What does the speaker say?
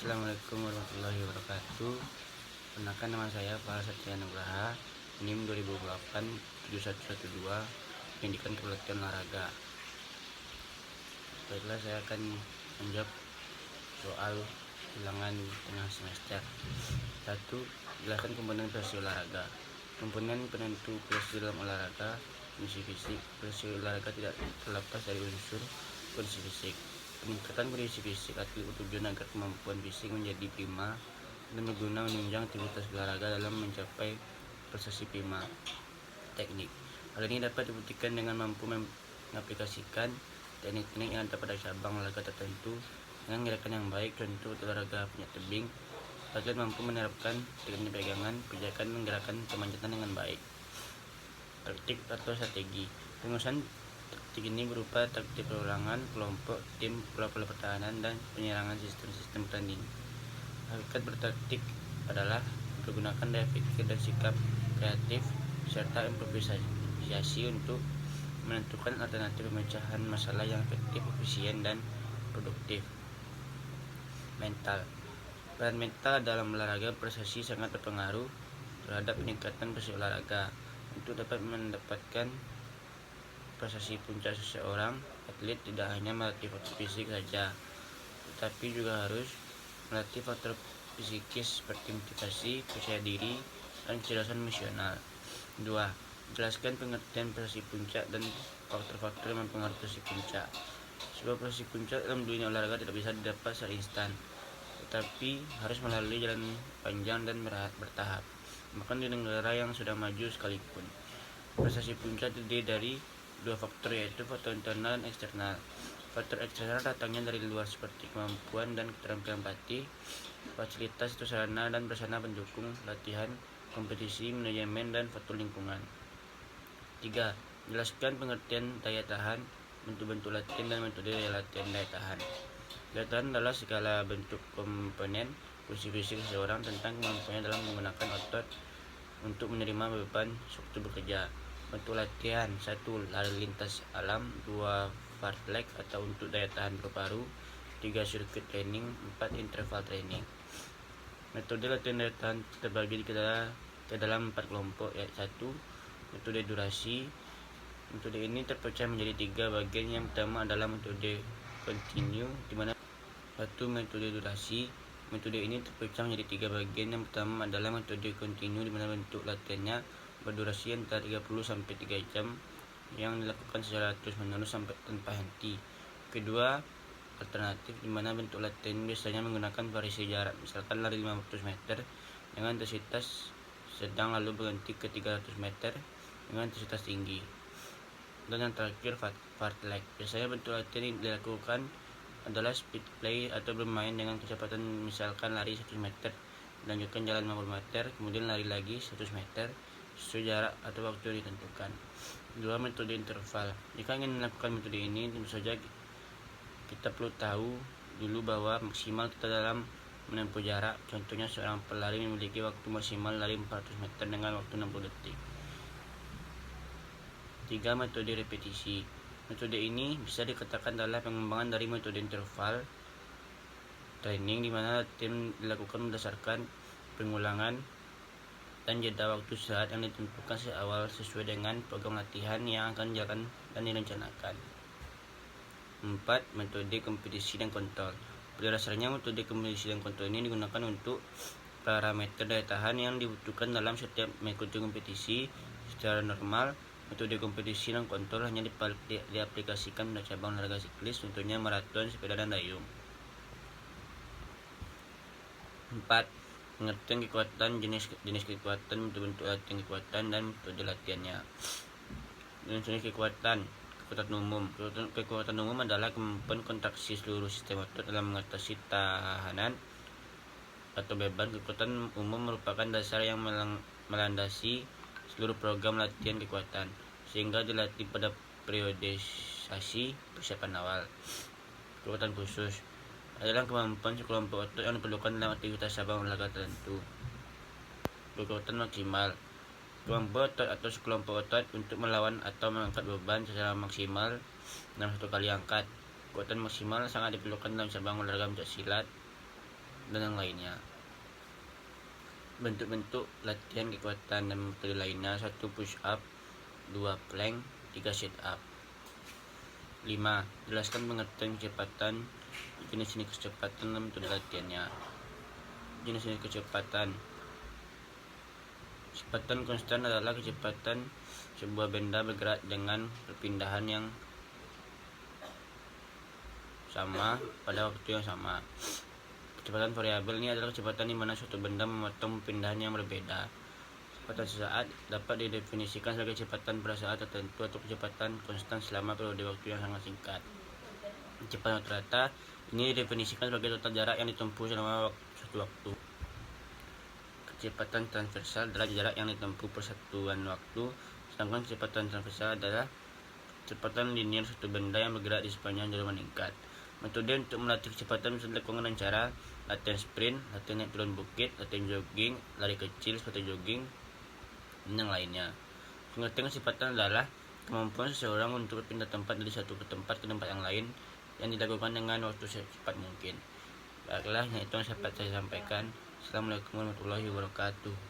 Assalamualaikum warahmatullahi wabarakatuh. Perkenalkan, nama saya Fahal Satya Nugraha, NIM 2008 7112, Pendidikan Kepelatihan Olahraga. Baiklah, saya akan menjawab soal ulangan tengah semester. 1. Jelaskan komponen prestasi olahraga. Komponen penentu prestasi dalam olahraga: kondisi fisik. Prestasi olahraga tidak terlepas dari unsur kondisi fisik. Peningkatan kondisi fisik atlet bertujuan agar kemampuan fisik menjadi prima dan berguna menunjang aktivitas olahraga dalam mencapai prestasi prima. Teknik. Hal ini dapat dibuktikan dengan mampu mengaplikasikan teknik-teknik yang ada pada cabang olahraga tertentu dengan gerakan yang baik. Contoh olahraga panjat tebing, atlet mampu menerapkan teknik pegangan, pijakan, dan gerakan pemanjatan dengan baik. Taktik atau strategi. Pengurusan taktik ini berupa taktik perorangan, kelompok, tim, pola-pola pertahanan, dan penyerangan sistem-sistem pertanding. Hakikat bertaktik adalah menggunakan daya pikir dan sikap kreatif serta improvisasi untuk menentukan alternatif pemecahan masalah yang efektif, efisien, dan produktif. Mental. Peran mental dalam olahraga prestasi sangat berpengaruh terhadap peningkatan prestasi olahraga. Untuk dapat mendapatkan prestasi puncak, seseorang atlet tidak hanya melatih faktor fisik saja, tetapi juga harus melatih faktor psikis seperti motivasi, percaya diri, dan kecerdasan emosional. 2. Jelaskan pengertian prestasi puncak dan faktor-faktor yang mempengaruhi prestasi puncak. Sebuah prestasi puncak dalam dunia olahraga tidak bisa didapat secara instan, tetapi harus melalui jalan panjang dan bertahap, bahkan di negara yang sudah maju sekalipun. Prestasi puncak terdiri dari dua faktor, yaitu faktor internal dan eksternal. Faktor eksternal datangnya dari luar seperti kemampuan dan keterampilan pelatih, fasilitas atau sarana dan prasarana pendukung, latihan, kompetisi, manajemen, dan faktor lingkungan. 3. Jelaskan pengertian daya tahan, bentuk-bentuk latihan, dan metode latihan daya tahan. Daya tahan adalah segala bentuk komponen kondisi fisik seseorang tentang kemampuannya dalam menggunakan otot untuk menerima beban sewaktu bekerja. Bentuk latihan: 1. Lari lintas alam, 2. Fartlek atau untuk daya tahan paru-paru, 3. Sirkuit training, 4. Interval training. Metode latihan daya tahan terbagi ke dalam 4 kelompok, yaitu 1. Metode durasi. Metode ini terpecah menjadi 3 bagian. Yang pertama adalah metode kontinu, di mana 1. Metode durasi. Metode ini terpecah menjadi 3 bagian. Yang pertama adalah metode kontinu, di mana bentuk latihannya berdurasi antara 30 sampai 3 jam yang dilakukan secara terus-menerus sampai tanpa henti. Kedua, alternatif, di mana bentuk latihan biasanya menggunakan variasi jarak, misalkan lari 500 meter dengan intensitas sedang lalu berhenti ke 300 meter dengan intensitas tinggi. Dan yang terakhir, fartlek. Biasanya bentuk latihan yang dilakukan adalah speed play atau bermain dengan kecepatan, misalkan lari 100 meter, dilanjutkan jalan 50 meter, kemudian lari lagi 100 meter sesuai jarak atau waktu yang ditentukan. 2. Metode interval. Jika ingin melakukan metode ini, tentu saja kita perlu tahu dulu bahwa maksimal kita dalam menempuh jarak. Contohnya, seorang pelari memiliki waktu maksimal lari 400 meter dengan waktu 60 detik. 3. Metode repetisi. Metode ini bisa dikatakan adalah pengembangan dari metode interval training, di mana latihan dilakukan berdasarkan pengulangan dan jeda waktu saat yang ditentukan seawal sesuai dengan program latihan yang akan dijalankan dan direncanakan. 4. Metode kompetisi dan kontrol. Pada dasarnya, metode kompetisi dan kontrol ini digunakan untuk parameter daya tahan yang dibutuhkan dalam setiap mengikuti kompetisi. Secara normal, metode kompetisi dan kontrol hanya diaplikasikan pada cabang olahraga siklis, contohnya maraton, sepeda, dan dayung. 4. Pengertian kekuatan, jenis kekuatan, bentuk latihan kekuatan, dan metode latihannya. Jenis kekuatan umum. Kekuatan umum adalah kemampuan kontraksi seluruh sistem otot dalam mengatasi tahanan atau beban. Kekuatan umum merupakan dasar yang melandasi seluruh program latihan kekuatan, sehingga dilatih pada periodisasi persiapan awal. Kekuatan khusus adalah kemampuan sekelompok otot yang diperlukan dalam aktivitas cabang olahraga tertentu. Kekuatan maksimal. Kemampuan otot atau sekelompok otot untuk melawan atau mengangkat beban secara maksimal dalam satu kali angkat. Kekuatan maksimal sangat diperlukan dalam cabang olahraga pencaksilat, dan yang lainnya. Bentuk-bentuk latihan kekuatan dan metode lainnya: 1 push up, 2 plank, 3 sit up. 5. Jelaskan pengertian kecepatan, jenis-jenis kecepatan dan metode latihannya. Jenis-jenis kecepatan. Kecepatan konstan adalah kecepatan sebuah benda bergerak dengan perpindahan yang sama pada waktu yang sama. Kecepatan variabel ini adalah kecepatan di mana suatu benda memotong perpindahan yang berbeda. Kecepatan sesaat dapat didefinisikan sebagai kecepatan pada saat tertentu atau kecepatan konstan selama periode waktu yang sangat singkat. Kecepatan rata ini didefinisikan sebagai total jarak yang ditempuh selama suatu waktu. Kecepatan transversal adalah jarak yang ditempuh per satuan waktu, sedangkan kecepatan transversal adalah kecepatan linear suatu benda yang bergerak di sepanjang jalur meningkat. Metode untuk melatih kecepatan bisa dilakukan dengan cara latihan sprint, latihan naik turun bukit, latihan jogging, lari kecil seperti jogging, dan yang lainnya. Pengertian kecepatan adalah kemampuan seseorang untuk berpindah tempat dari satu tempat ke tempat yang lain yang dilakukan dengan waktu secepat mungkin. Baiklah, itu yang dapat saya sampaikan. Assalamualaikum warahmatullahi wabarakatuh.